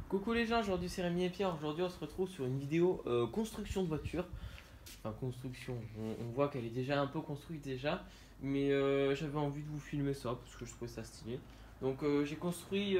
Coucou les gens, aujourd'hui c'est Rémi et Pierre. Aujourd'hui on se retrouve sur une vidéo construction de voiture. Enfin construction, on voit qu'elle est déjà un peu construite déjà. Mais j'avais envie de vous filmer ça parce que je trouvais ça stylé. Donc j'ai construit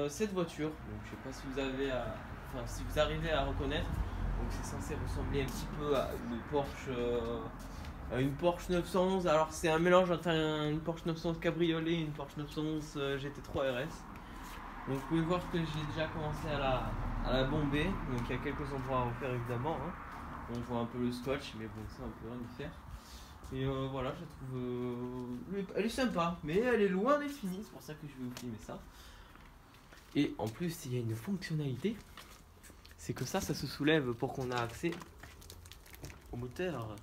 cette voiture. Donc je sais pas si vous avez enfin si vous arrivez à reconnaître. Donc c'est censé ressembler un petit peu à une Porsche 911. Alors c'est un mélange entre une Porsche 911 cabriolet et une Porsche 911 GT3 RS. Donc vous pouvez voir que j'ai déjà commencé à la bomber. Donc il y a quelques endroits à refaire évidemment, hein. On voit un peu le scotch, mais bon ça on peut rien y faire. Et voilà, je la trouve... elle est sympa, mais elle est loin d'être finie, c'est pour ça que je vais vous filmer ça. Et en plus il y a une fonctionnalité, c'est que ça se soulève pour qu'on ait accès au moteur.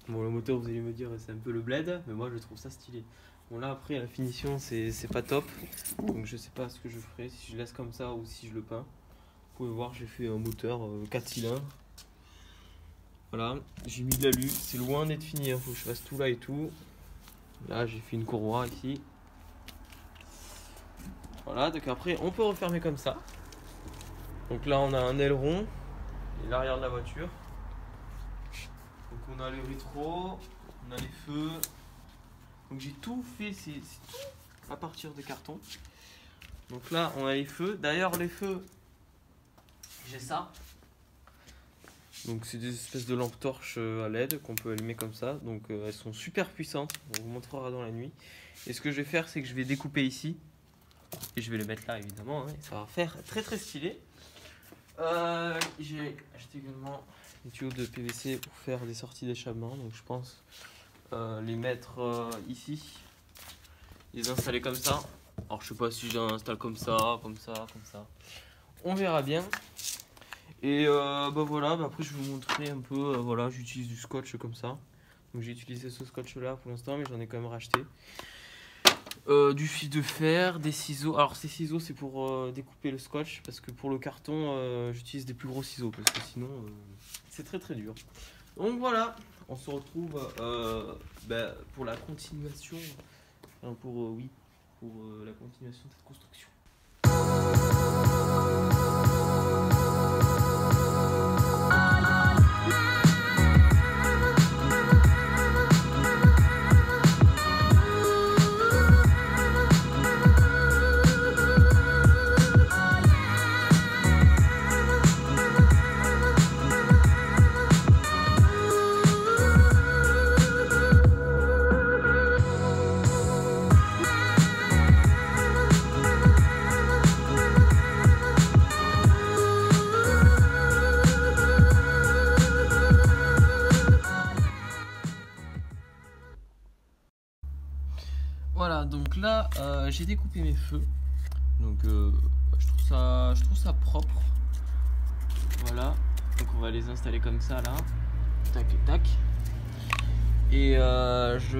Bon, le moteur, vous allez me dire c'est un peu le bled, mais moi je trouve ça stylé. Bon là après la finition c'est pas top, donc je sais pas ce que je ferai, si je laisse comme ça ou si je le peins. Vous pouvez voir, j'ai fait un moteur 4 cylindres. Voilà, j'ai mis de l'alu, c'est loin d'être fini, hein. Faut que je fasse tout là et tout. Là j'ai fait une courroie ici. Voilà, donc après on peut refermer comme ça. Donc là on a un aileron et l'arrière de la voiture. Donc on a le rétro, on a les feux. Donc j'ai tout fait, c'est tout à partir de carton. Donc là on a les feux. D'ailleurs les feux, j'ai ça. Donc c'est des espèces de lampes torches à LED qu'on peut allumer comme ça. Donc elles sont super puissantes, on vous montrera dans la nuit. Et ce que je vais faire, c'est que je vais découper ici. Et je vais les mettre là évidemment, hein, et ça va faire très très stylé. J'ai acheté également des tuyaux de PVC pour faire des sorties d'échappement. Donc je pense les mettre ici, les installer comme ça. Alors je sais pas si j'installe comme ça, comme ça, comme ça. On verra bien. Et bah voilà, après je vais vous montrer un peu, voilà, j'utilise du scotch comme ça. Donc j'ai utilisé ce scotch là pour l'instant, mais j'en ai quand même racheté. Du fil de fer, des ciseaux. Alors ces ciseaux c'est pour découper le scotch, parce que pour le carton j'utilise des plus gros ciseaux, parce que sinon c'est très très dur. Donc voilà, on se retrouve pour la continuation, enfin pour la continuation de cette construction. Voilà, donc là j'ai découpé mes feux. Donc je trouve ça propre. Voilà, donc on va les installer comme ça là. Tac et tac. Et je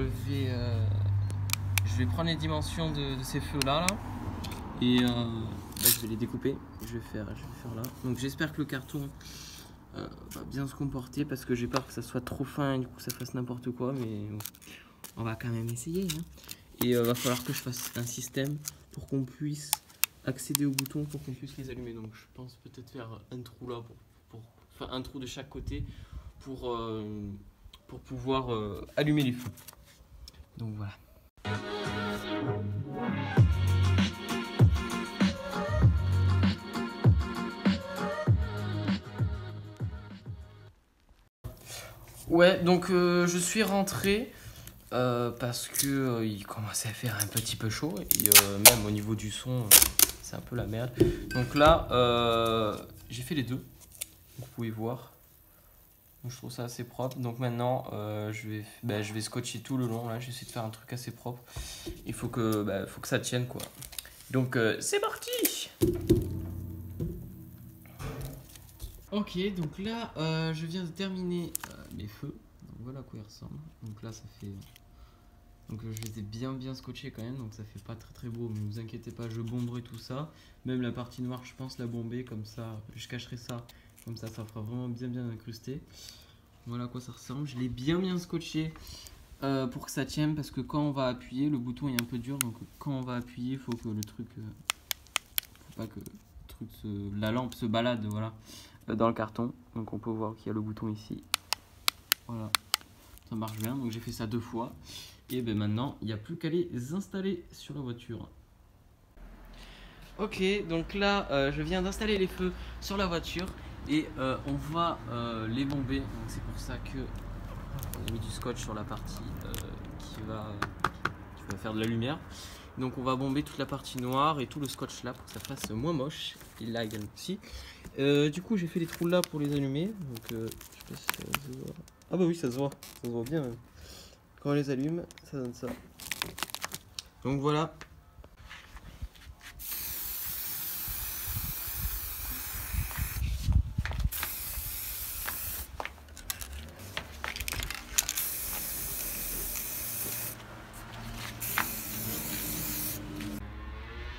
vais prendre les dimensions de ces feux là. Et je vais les découper. Je vais faire là. Donc j'espère que le carton va bien se comporter, parce que j'ai peur que ça soit trop fin et du coup que ça fasse n'importe quoi. Mais on va quand même essayer, hein. Et va falloir que je fasse un système pour qu'on puisse accéder aux boutons, pour qu'on puisse les allumer. Donc je pense peut-être faire un trou là, enfin un trou de chaque côté pour pouvoir allumer les feux. Donc voilà. Ouais, donc je suis rentré. Parce que il commençait à faire un petit peu chaud, et même au niveau du son c'est un peu la merde. Donc là j'ai fait les deux, vous pouvez voir. Donc, je trouve ça assez propre. Donc maintenant je vais scotcher tout le long là. J'essaie de faire un truc assez propre. Il faut que ça tienne quoi. Donc c'est parti. Ok, donc là je viens de terminer mes feux. Donc voilà à quoi ils ressemblent. Donc là ça fait... Donc je les ai bien scotchés quand même, donc ça fait pas très beau, mais ne vous inquiétez pas, je bomberai tout ça. Même la partie noire, je pense la bomber, comme ça, je cacherai ça, comme ça fera vraiment bien incrusté. Voilà à quoi ça ressemble. Je l'ai bien scotché pour que ça tienne, parce que quand on va appuyer, le bouton est un peu dur, donc quand on va appuyer, il faut que le truc... faut pas que truc, la lampe se balade, voilà, dans le carton. Donc on peut voir qu'il y a le bouton ici. Voilà, ça marche bien. Donc j'ai fait ça 2 fois. Et ben maintenant, il n'y a plus qu'à les installer sur la voiture. Ok, donc là, je viens d'installer les feux sur la voiture et on va les bomber. Donc c'est pour ça que on a mis du scotch sur la partie qui va faire de la lumière. Donc on va bomber toute la partie noire et tout le scotch là pour que ça fasse moins moche. Et là également aussi. Du coup j'ai fait les trous là pour les allumer. Donc je sais pas si ça se voit. Ah bah oui, ça se voit bien même. Quand on les allume, ça donne ça. Donc voilà.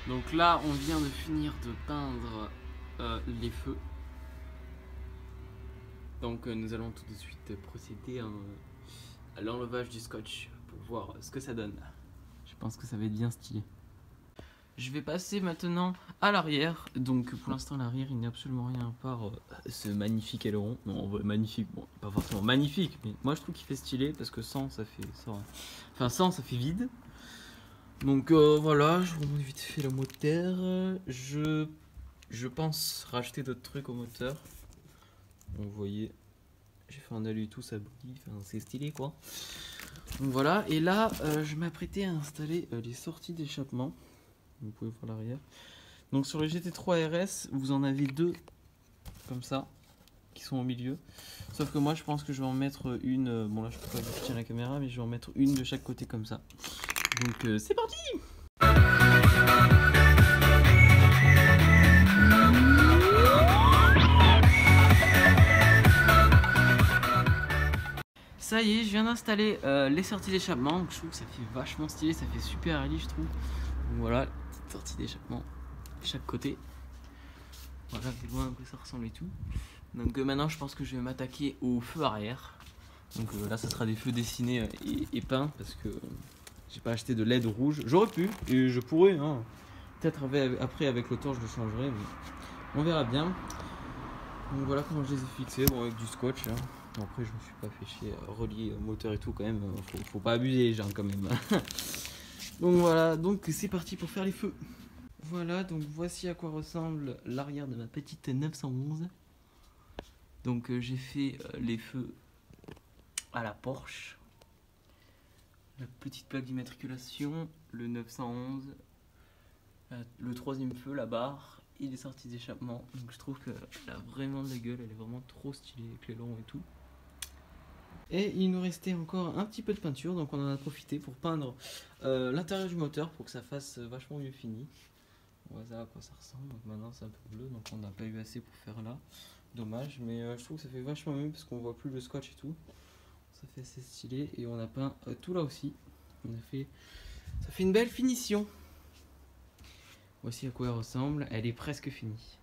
Donc là, on vient de finir de peindre les feux. Donc nous allons tout de suite procéder à l'enlevage du scotch pour voir ce que ça donne. Je pense que ça va être bien stylé. Je vais passer maintenant à l'arrière. Donc pour l'instant, l'arrière, il n'y a absolument rien à part ce magnifique aileron. Non, magnifique, bon, pas forcément magnifique, mais moi je trouve qu'il fait stylé parce que sans, ça fait vide. Donc voilà, je remonte vite fait le moteur. Je pense racheter d'autres trucs au moteur. Donc vous voyez, j'ai fait un alu et tout, ça brille, enfin, c'est stylé quoi. Donc voilà, et là je m'apprêtais à installer les sorties d'échappement. Vous pouvez voir l'arrière. Donc sur le GT3 RS, vous en avez 2 comme ça, qui sont au milieu. Sauf que moi je pense que je vais en mettre une, bon là je peux pas vous tiens la caméra, mais je vais en mettre une de chaque côté comme ça. Donc c'est parti! Ça y est, je viens d'installer les sorties d'échappement. Je trouve que ça fait vachement stylé, ça fait super rallye je trouve. Donc voilà, petite sortie d'échappement de chaque côté. Voilà, vous voyez à quoi ça ressemble et tout. Donc maintenant je pense que je vais m'attaquer au feu arrière. Donc là ça sera des feux dessinés et peints parce que j'ai pas acheté de LED rouge. J'aurais pu et je pourrais, hein. Peut-être après avec le temps je le changerai, mais on verra bien. Donc voilà comment je les ai fixés, bon, avec du scotch. Hein. Après je me suis pas fait chier à relier moteur et tout quand même. Faut pas abuser les gens quand même. Donc voilà, donc c'est parti pour faire les feux. Voilà, donc voici à quoi ressemble l'arrière de ma petite 911. Donc j'ai fait les feux à la Porsche. La petite plaque d'immatriculation, le 911, le 3e feu, la barre et les sorties d'échappement. Donc je trouve qu'elle a vraiment de la gueule, elle est vraiment trop stylée avec les longs et tout. Et il nous restait encore un petit peu de peinture, donc on en a profité pour peindre l'intérieur du moteur pour que ça fasse vachement mieux fini. Voilà à quoi ça ressemble, donc maintenant c'est un peu bleu, donc on n'a pas eu assez pour faire là. Dommage, mais je trouve que ça fait vachement mieux parce qu'on voit plus le scotch et tout. Ça fait assez stylé et on a peint tout là aussi. Ça fait une belle finition. Voici à quoi elle ressemble. Elle est presque finie.